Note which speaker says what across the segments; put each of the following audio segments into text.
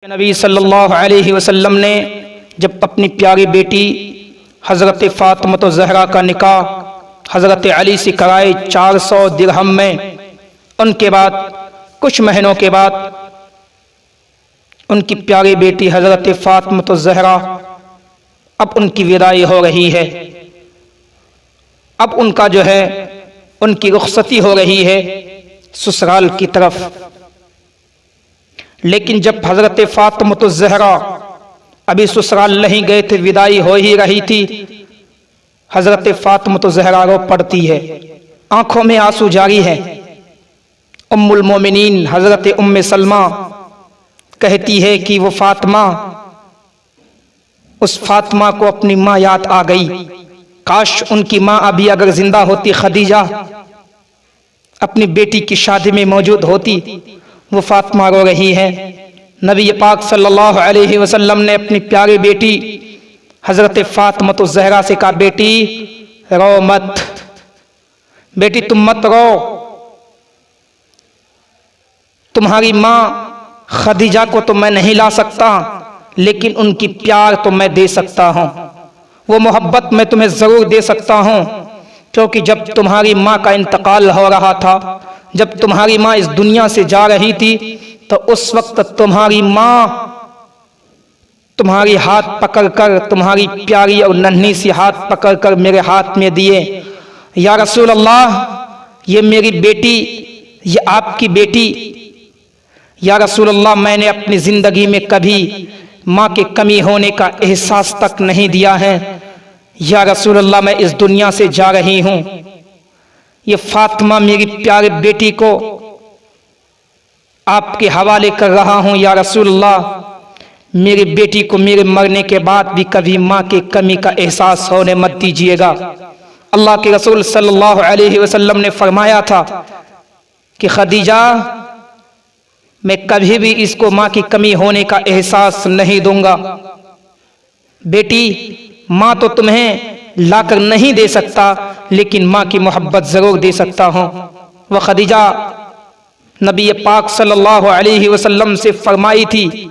Speaker 1: नबी सल्लल्लाहु अलैहि वसल्लम ने जब अपनी प्यारी बेटी हज़रत फ़ातिमा ज़हरा का निकाह हज़रत अली से कराए 400 दिरहम में, उनके बाद कुछ महीनों के बाद उनकी प्यारी बेटी हज़रत फ़ातिमा ज़हरा अब उनकी विदाई हो रही है। अब उनका जो है उनकी रुखसती हो रही है ससुराल की तरफ। लेकिन जब हज़रत फ़ातिमा ज़हरा अभी ससुराल नहीं गए थे, विदाई हो ही रही थी, हज़रत फ़ातिमा ज़हरा रो पड़ती है, आंखों में आंसू जारी है। उम्मुल मोमिनीन हज़रत उम्मे सलमा कहती है कि वो फ़ातिमा, उस फ़ातिमा को अपनी माँ याद आ गई। काश उनकी माँ अभी अगर जिंदा होती, खदीजा अपनी बेटी की शादी में मौजूद होती। वो फ़ातिमा रो रही है। नबी पाक सल्लल्लाहु अलैहि वसल्लम ने अपनी प्यारी बेटी हज़रत फ़ातिमा ज़हरा से कहा, बेटी रो मत, बेटी तुम मत रो, तुम्हारी माँ खदीजा को तो मैं नहीं ला सकता, लेकिन उनकी प्यार तो मैं दे सकता हूँ, वो मोहब्बत मैं तुम्हें ज़रूर दे सकता हूँ। क्योंकि जब तुम्हारी माँ का इंतकाल हो रहा था, जब तुम्हारी माँ इस दुनिया से जा रही थी, तो उस वक्त तुम्हारी माँ तुम्हारी हाथ पकड़कर, तुम्हारी प्यारी और नन्ही सी हाथ पकड़कर मेरे हाथ में दिए, या रसूल अल्लाह ये मेरी बेटी, ये आपकी बेटी, या रसूल अल्लाह मैंने अपनी जिंदगी में कभी माँ के कमी होने का एहसास तक नहीं दिया है, या रसूल अल्लाह मैं इस दुनिया से जा रही हूँ, ये फ़ातिमा मेरी प्यारी बेटी को आपके हवाले कर रहा हूँ, या रसूल अल्लाह मेरी बेटी को मेरे मरने के बाद भी कभी माँ के कमी का एहसास होने मत दीजिएगा। अल्लाह के रसूल सल्लल्लाहु अलैहि वसल्लम ने फरमाया था कि खदीजा मैं कभी भी इसको माँ की कमी होने का एहसास नहीं दूंगा। बेटी माँ तो तुम्हें लाकर नहीं दे सकता, लेकिन माँ की मोहब्बत जरूर दे सकता हूँ। वह खदीजा नबी पाक सल्लल्लाहु अलैहि वसल्लम से फरमाई थी,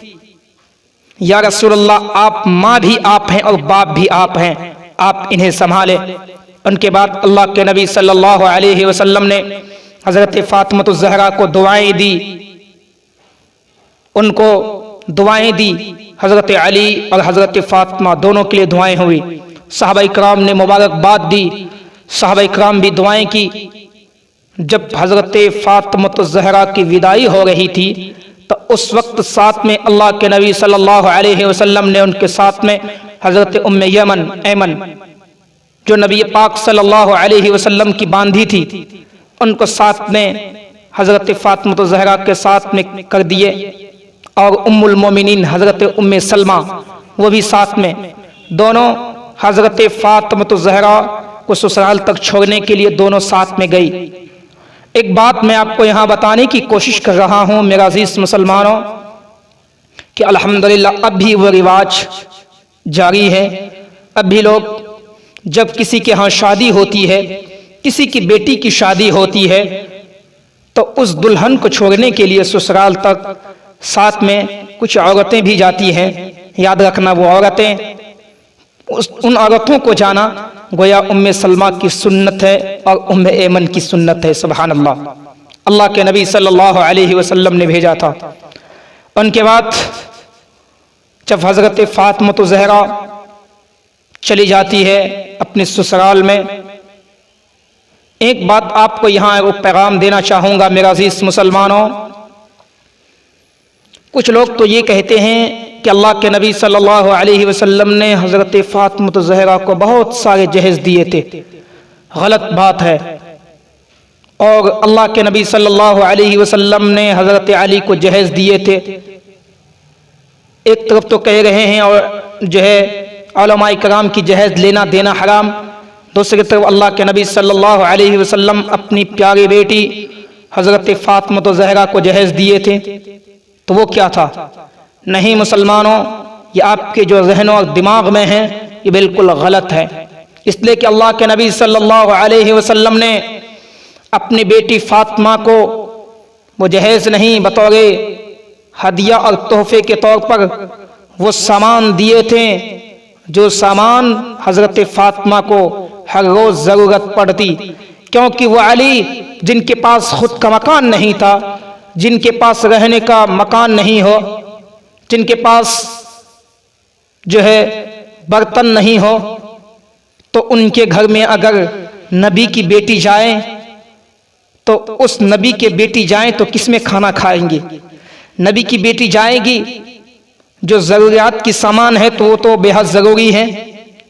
Speaker 1: या रसूल अल्लाह आप माँ भी आप हैं और बाप भी आप हैं, आप इन्हें संभालें। उनके बाद अल्लाह के नबी सल्लल्लाहु अलैहि वसल्लम ने हज़रत फ़ातिमा ज़हरा को दुआएं दी, उनको दुआएं दी। हज़रत अली और हज़रत फ़ातिमा दोनों के लिए दुआएं हुई। सहाबाए किराम ने मुबारकबाद दी, सहाबाए किराम भी दुआएं की। जब हज़रत फ़ातिमा ज़हरा की विदाई हो रही थी, तो उस वक्त साथ में अल्लाह के नबी सल्लल्लाहु अलैहि वसल्लम ने उनके साथ में हज़रत उम्मे यमन ऐमन, जो नबी पाक सल्लल्लाहु अलैहि वसल्लम की बांधी थी, उनको साथ में हज़रत फ़ातिमा ज़हरा के साथ में कर दिए, और उम्मुल मोमिनीन हज़रत उम्मे सलमा वो भी साथ में। दोनों हज़रत फ़ातिमा ज़हरा को ससुराल तक छोड़ने के लिए दोनों साथ में गई। एक बात मैं आपको यहाँ बताने की कोशिश कर रहा हूँ मेरा अज़ीज़ मुसलमानों, कि अल्हम्दुलिल्लाह अब भी वो रिवाज जारी है। अब भी लोग जब किसी के यहाँ शादी होती है, किसी की बेटी की शादी होती है, तो उस दुल्हन को छोड़ने के लिए ससुराल तक साथ में कुछ औरतें भी जाती हैं। याद रखना, वो औरतें, उन औरतों को जाना गोया उम्मे सलमा की सुन्नत है और उम्मे ऐमन की सुन्नत है। सुभान अल्लाह, अल्लाह के नबी सल्लल्लाहु अलैहि वसल्लम ने भेजा था। उनके बाद जब हज़रत फ़ातिमा ज़हरा चली जाती है अपने ससुराल में, एक बात आपको यहाँ वो पैगाम देना चाहूँगा मेरा अज़ीज़ मुसलमानों। कुछ लोग तो ये कहते हैं कि अल्लाह के नबी सल्लल्लाहु अलैहि वसल्लम ने हज़रत फ़ातिमा ज़हरा को बहुत सारे जहेज़ दिए थे। गलत बात है। और अल्लाह के नबी सल्लल्लाहु अलैहि वसल्लम ने हज़रत अली को जहेज़ दिए थे। एक तरफ तो कह रहे हैं और जो है उलमाए किराम की जहेज़ लेना देना हराम, दूसरी तरफ अल्लाह के नबी सल्लल्लाहु अलैहि वसल्लम अपनी प्यारी बेटी हज़रत फ़ातिमा ज़हरा को जहेज़ दिए थे। तो वो क्या था? नहीं मुसलमानों, ये आपके जो जहनों और दिमाग में है, ये बिल्कुल गलत है। इसलिए कि अल्लाह के नबी सल्लल्लाहु अलैहि वसल्लम ने अपनी बेटी फ़ातिमा को वो जहेज़ नहीं बतौर हदिया और तोहफे के तौर पर वो सामान दिए थे जो सामान हजरत फातिमा को हर रोज जरूरत पड़ती, क्योंकि वो अली जिनके पास खुद का मकान नहीं था, जिनके पास रहने का मकान नहीं हो, जिनके पास जो है बर्तन नहीं हो, तो उनके घर में अगर नबी की बेटी जाए तो उस नबी के बेटी जाए तो किसमें खाना खाएंगे? नबी की बेटी जाएगी, जो ज़रूरियात की सामान है तो वो तो बेहद ज़रूरी है।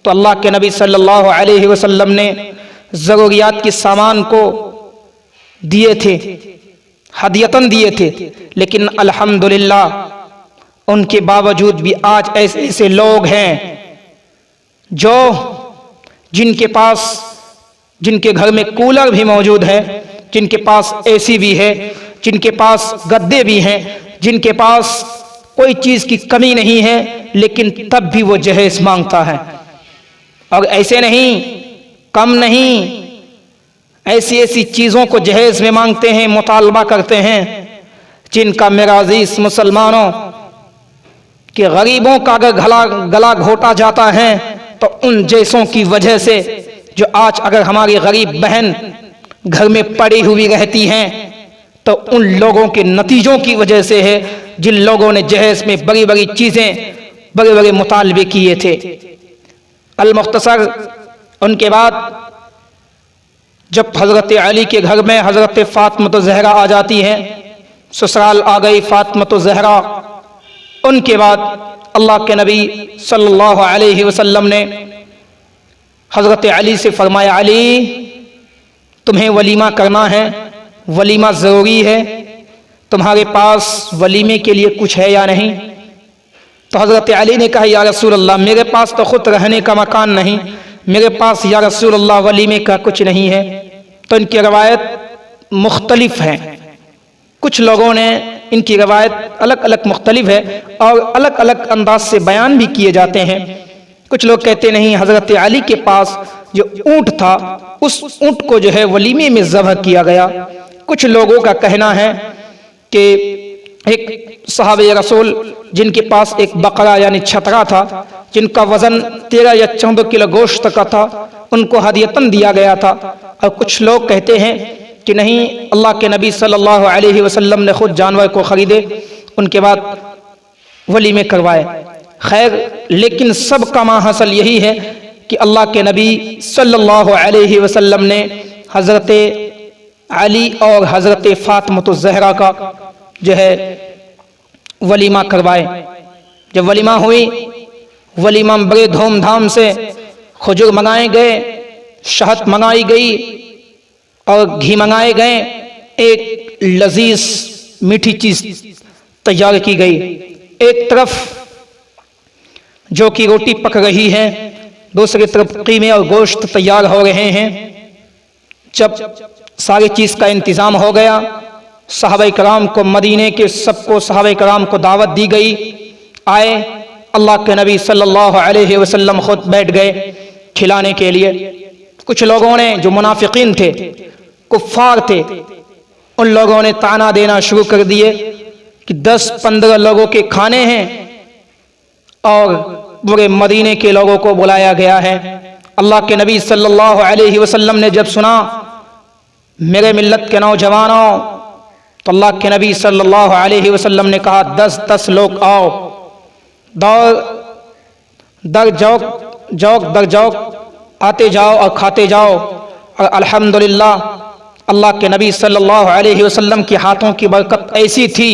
Speaker 1: तो अल्लाह के नबी सल्लल्लाहु अलैहि वसल्लम ने ज़रूरियात की सामान को दिए थे, हदियतन दिए थे। लेकिन अल्हम्दुलिल्लाह उनके बावजूद भी आज ऐसे ऐसे लोग हैं जो जिनके घर में कूलर भी मौजूद है, जिनके पास एसी भी है, जिनके पास गद्दे भी हैं, जिनके पास कोई चीज की कमी नहीं है, लेकिन तब भी वो जहेज मांगता है। और ऐसे नहीं, कम नहीं, ऐसी ऐसी चीजों को जहेज में मांगते हैं, मुतालबा करते हैं, जिनका मेरा अजीज मुसलमानों कि गरीबों का अगर गला घोटा जाता है तो उन जैसों की वजह से, जो आज अगर हमारी गरीब बहन घर में पड़ी हुई रहती हैं तो उन लोगों के नतीजों की वजह से है, जिन लोगों ने जहेज में बड़ी बड़ी चीजें, बड़े बड़े मुतालबे किए थे। अल-मुख्तसर, उनके बाद जब हजरत अली के घर में हजरत फातिमा ज़हरा आ जाती हैं, ससुराल आ गई फातिमा ज़हरा, उनके बाद अल्लाह के नबी सल्लल्लाहु अलैहि वसल्लम ने हजरत अली से फरमाया, अली तुम्हें वलीमा करना है, वलीमा ज़रूरी है, तुम्हारे पास वलीमे के लिए कुछ है या नहीं? तो हज़रत अली ने कहा, या रसूल अल्लाह, मेरे पास तो खुद रहने का मकान नहीं, मेरे पास या रसूल अल्लाह वलीमे का कुछ नहीं है। तो इनकी रवायत मुख्तलिफ है, कुछ लोगों ने इनकी रवायत अलग अलग मुख्तलिफ है और अलग अलग अंदाज से बयान भी किए जाते हैं। कुछ लोग कहते नहीं, हज़रत अली के पास जो ऊंट था उस ऊंट को जो है वलीमे में ज़बह किया गया। कुछ लोगों का कहना है कि एक सहाबे रसूल जिनके पास एक बकरा यानी छतरा था, जिनका वजन 13 या 14 किलो गोश्त का था, उनको हदियतन दिया गया था। और कुछ लोग कहते हैं कि नहीं, अल्लाह के नबी सल्लल्लाहु अलैहि वसल्लम ने खुद जानवर को खरीदे, उनके बाद वलीमे करवाए। खैर, लेकिन सब का माहसल यही है कि अल्लाह के नबी सल्लल्लाहु अलैहि वसल्लम ने हज़रत अली और हज़रत फातिमा ज़हरा का जो है वलीमा करवाए। जब वलीमा हुई, वलीमा में बड़े धूमधाम से खजूर मंगाए गए, शहद मंगाई गई और घी मंगाए गए, एक लजीज मीठी चीज तैयार की गई। एक तरफ जो कि रोटी पक रही है, दूसरी तरफ कीमे और गोश्त तैयार हो रहे हैं। जब सारी चीज का इंतजाम हो गया, सहाबा कराम को, मदीने के सबको सहाबा कराम को दावत दी गई। आए, अल्लाह के नबी सल्लल्लाहु अलैहि वसल्लम खुद बैठ गए खिलाने के लिए। कुछ लोगों ने, जो मुनाफिकीन थे, कुफ्फार थे, उन लोगों ने ताना देना शुरू कर दिए कि 10-15 लोगों के खाने हैं और पूरे मदीने के लोगों को बुलाया गया है। अल्लाह के नबी सल्लल्लाहु अलैहि वसल्लम ने जब सुना, मेरे मिल्लत के नौजवानों, तो अल्लाह के नबी सल्लल्लाहु अलैहि वसल्लम ने कहा, 10-10 लोग आओ, दर जौक आते जाओ और खाते जाओ। और अल्हम्दुलिल्लाह अल्लाह के नबी सल्लल्लाहु अलैहि वसल्लम के हाथों की बरकत ऐसी थी,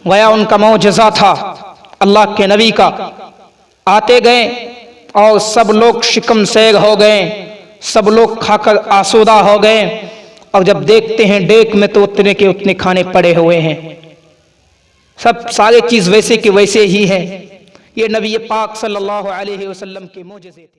Speaker 1: गया उनका मौजज़ा था अल्लाह के नबी का। आते गए और सब लोग शिकम सैर हो गए, सब लोग खाकर आसूदा हो गए। और जब देखते हैं डेक में तो उतने के उतने खाने पड़े हुए हैं, सब सारे चीज वैसे के वैसे ही है। ये नबी पाक सल्लल्लाहु अलैहि वसल्लम के मौजज़े थे।